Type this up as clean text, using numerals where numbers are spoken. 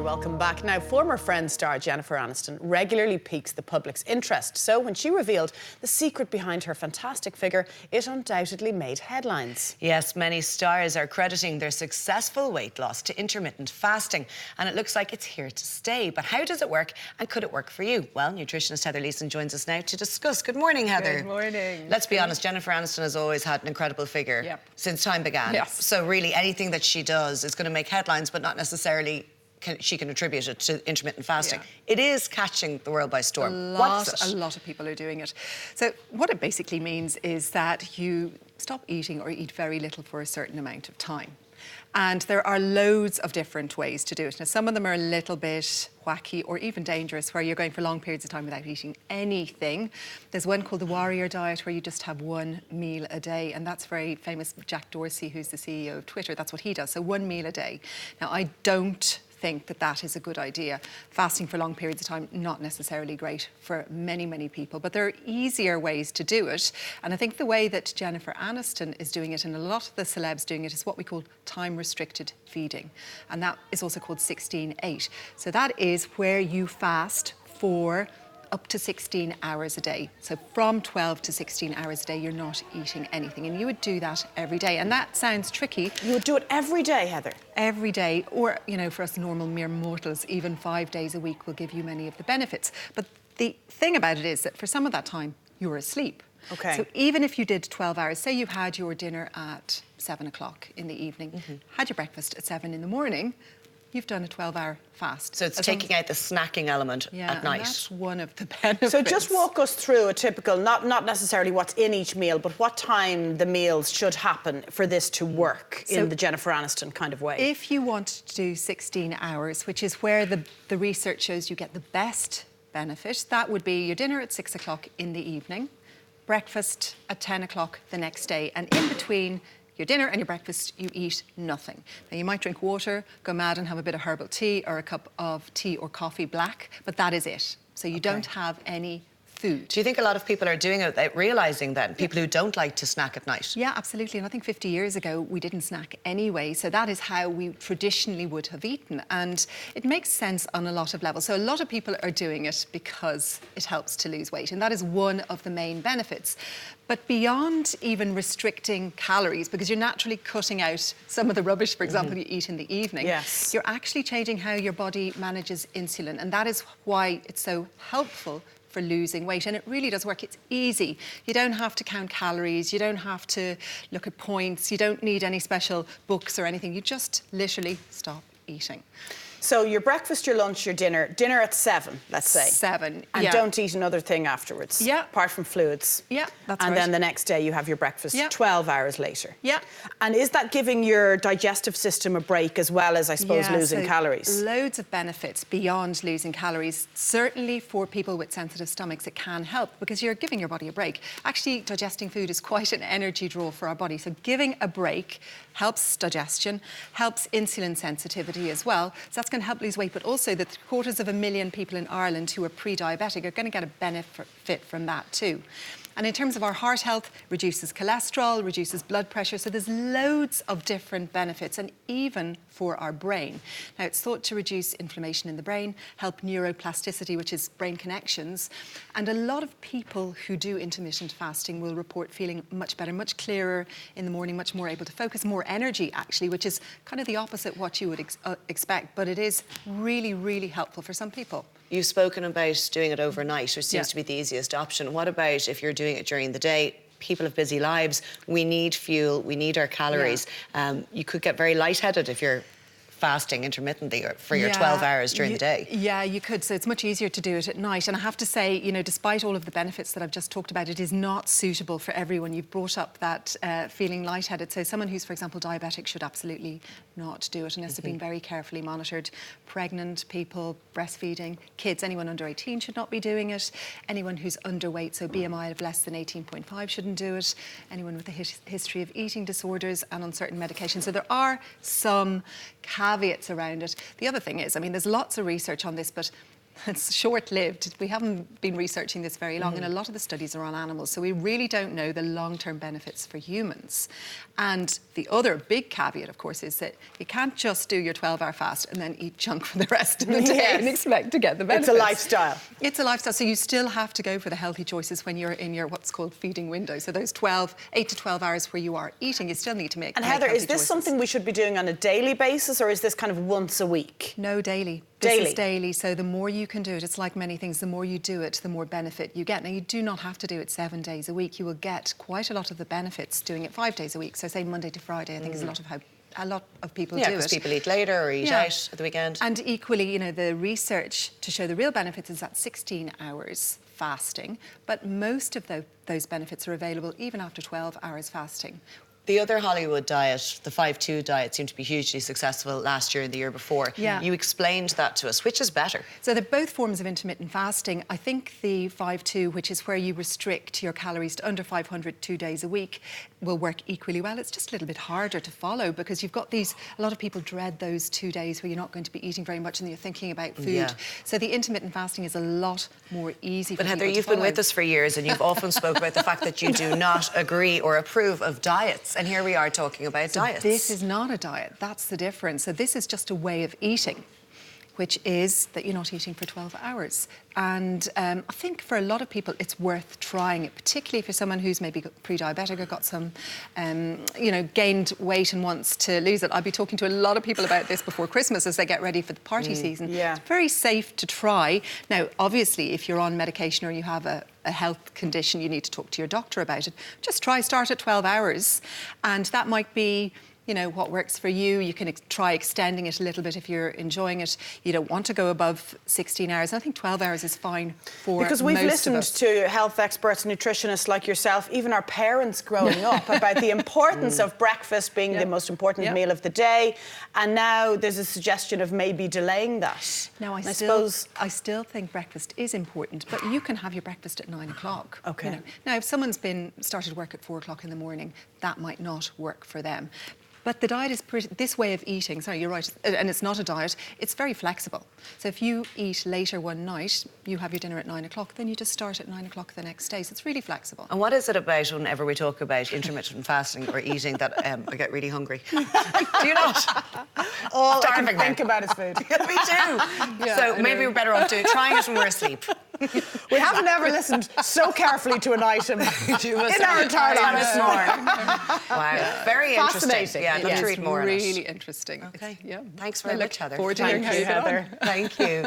welcome back. Now, former Friends star Jennifer Aniston regularly piques the public's interest. So when she revealed the secret behind her fantastic figure, it undoubtedly made headlines. Yes, many stars are crediting their successful weight loss to intermittent fasting, and it looks like it's here to stay. But how does it work, and could it work for you? Well, nutritionist Heather Leeson joins us now to discuss. Good morning, Heather. Good morning. Let's be honest, Jennifer Aniston has always had an incredible figure since time began. Yes. So really anything that she does is going to make headlines, but not necessarily she can attribute it to intermittent fasting. It is catching the world by storm. A lot of people are doing it. So what it basically means is that you stop eating or eat very little for a certain amount of time. And there are loads of different ways to do it. Now, some of them are a little bit wacky or even dangerous, where you're going for long periods of time without eating anything. There's one called the warrior diet, where you just have one meal a day, and that's very famous. Jack Dorsey, who's the CEO of Twitter, that's what he does, so one meal a day. Now, I don't think that that is a good idea. Fasting for long periods of time, not necessarily great for many, many people, but there are easier ways to do it. And I think the way that Jennifer Aniston is doing it, and a lot of the celebs doing it, is what we call time-restricted feeding. And that is also called 16-8. So that is where you fast for up to 16 hours a day. So from 12 to 16 hours a day, you're not eating anything. And you would do that every day. And that sounds tricky. You would do it every day, Heather? Every day. Or, you know, for us normal mere mortals, even 5 days a week will give you many of the benefits. But the thing about it is that for some of that time, you're asleep. Okay. So even if you did 12 hours, say you had your dinner at 7 o'clock in the evening, had your breakfast at 7 in the morning, you've done a 12-hour fast. So it's taking out the snacking element at night. And that's one of the benefits. So just walk us through a typical, not necessarily what's in each meal, but what time the meals should happen for this to work in the Jennifer Aniston kind of way. If you want to do 16 hours, which is where the research shows you get the best benefit, that would be your dinner at 6 o'clock in the evening, breakfast at 10 o'clock the next day, and in between your dinner and your breakfast, you eat nothing. Now, you might drink water, go mad and have a bit of herbal tea or a cup of tea or coffee black, but that is it. So you don't have any food. Do you think a lot of people are doing it without realising then, people who don't like to snack at night? Yeah, absolutely. And I think 50 years ago, we didn't snack anyway. So that is how we traditionally would have eaten. And it makes sense on a lot of levels. So a lot of people are doing it because it helps to lose weight. And that is one of the main benefits. But beyond even restricting calories, because you're naturally cutting out some of the rubbish, for example, you eat in the evening, you're actually changing how your body manages insulin. And that is why it's so helpful for losing weight. And it really does work. It's easy. You don't have to count calories. You don't have to look at points. You don't need any special books or anything. You just literally stop eating. So your breakfast, your lunch, your dinner at 7, let's say. 7, And don't eat another thing afterwards. Yeah. Apart from fluids. Yeah, that's right. And then the next day you have your breakfast 12 hours later. Yeah. And is that giving your digestive system a break as well as, I suppose, losing calories? Loads of benefits beyond losing calories. Certainly for people with sensitive stomachs, it can help because you're giving your body a break. Actually, digesting food is quite an energy draw for our body. So giving a break helps digestion, helps insulin sensitivity as well. So that's going to help lose weight, but also the 750,000 people in Ireland who are pre-diabetic are going to get a benefit from that too. And in terms of our heart health, reduces cholesterol, reduces blood pressure. So there's loads of different benefits, and even for our brain. Now, it's thought to reduce inflammation in the brain, help neuroplasticity, which is brain connections. And a lot of people who do intermittent fasting will report feeling much better, much clearer in the morning, much more able to focus, more energy, actually, which is kind of the opposite what you would expect. But it is really, really helpful for some people. You've spoken about doing it overnight, which seems to be the easiest option. What about if you're doing it during the day? People have busy lives. We need fuel. We need our calories. You could get very lightheaded if you're fasting intermittently or for your 12 hours during the day. Yeah, you could. So it's much easier to do it at night. And I have to say, you know, despite all of the benefits that I've just talked about, it is not suitable for everyone. You've brought up that feeling lightheaded. So someone who's, for example, diabetic should absolutely not do it unless they've been very carefully monitored. Pregnant people, breastfeeding, kids, anyone under 18 should not be doing it. Anyone who's underweight, so BMI of less than 18.5 shouldn't do it. Anyone with a history of eating disorders and on certain medications. So there are some caveats around it. The other thing is, I mean, there's lots of research on this, but It's short-lived. We haven't been researching this very long, and a lot of the studies are on animals, so we really don't know the long-term benefits for humans. And the other big caveat, of course, is that you can't just do your 12-hour fast and then eat junk for the rest of the day and expect to get the benefits. It's a lifestyle. It's a lifestyle, so you still have to go for the healthy choices when you're in your what's called feeding window. So those 8 to 12 hours where you are eating, you still need to make. And Heather, healthy is this choices. something we should be doing on a daily basis, or is this kind of once a week? No, daily. Daily? This is daily, so the more you can do it, it's like many things, the more you do it, the more benefit you get. Now, you do not have to do it 7 days a week. You will get quite a lot of the benefits doing it 5 days a week. So say Monday to Friday, I think is a lot of people do it. Yeah, because people eat later or eat out at the weekend. And equally, you know, the research to show the real benefits is at 16 hours fasting, but most of those benefits are available even after 12 hours fasting. The other Hollywood diet, the 5-2 diet, seemed to be hugely successful last year and the year before. Yeah. You explained that to us. Which is better? So they're both forms of intermittent fasting. I think the 5-2, which is where you restrict your calories to under 500 2 days a week, will work equally well. It's just a little bit harder to follow because you've got a lot of people dread those 2 days where you're not going to be eating very much and you're thinking about food. Yeah. So the intermittent fasting is a lot more easy for But Heather, people to you've been follow. with us for years and you've often spoke about the fact that you do not agree or approve of diets. And here we are talking about diets. This is not a diet. That's the difference. So this is just a way of eating, which is that you're not eating for 12 hours. And I think for a lot of people, it's worth trying it, particularly if you're someone who's maybe pre-diabetic or got some, gained weight and wants to lose it. I'll be talking to a lot of people about this before Christmas as they get ready for the party season. Yeah. It's very safe to try. Now, obviously, if you're on medication or you have a health condition, you need to talk to your doctor about it. Just start at 12 hours. And that might be, you know, what works for you. You can try extending it a little bit if you're enjoying it. You don't want to go above 16 hours. I think 12 hours is fine for Because we've most of listened us. to health experts, nutritionists like yourself, even our parents growing up, about the importance of breakfast being the most important meal of the day. And now there's a suggestion of maybe delaying that. Now, I still think breakfast is important, but you can have your breakfast at 9 o'clock. Okay. You know. Now, if someone's started work at 4 o'clock in the morning, that might not work for them. But the diet is this way of eating, sorry, you're right, and it's not a diet, it's very flexible. So if you eat later one night, you have your dinner at 9 o'clock, then you just start at 9 o'clock the next day. So it's really flexible. And what is it about whenever we talk about intermittent fasting or eating that I get really hungry? Do you not? All I Starving can think about is food. Me too. So maybe we're better off trying it when we're asleep. We haven't ever listened so carefully to an item in our entire lives. Wow, very interesting. Fascinating. Yeah, let's read more on it. Really interesting. Okay. Yeah. Thanks very much, Heather. Forward to hearing Thank how you, you get on. Heather. Thank you.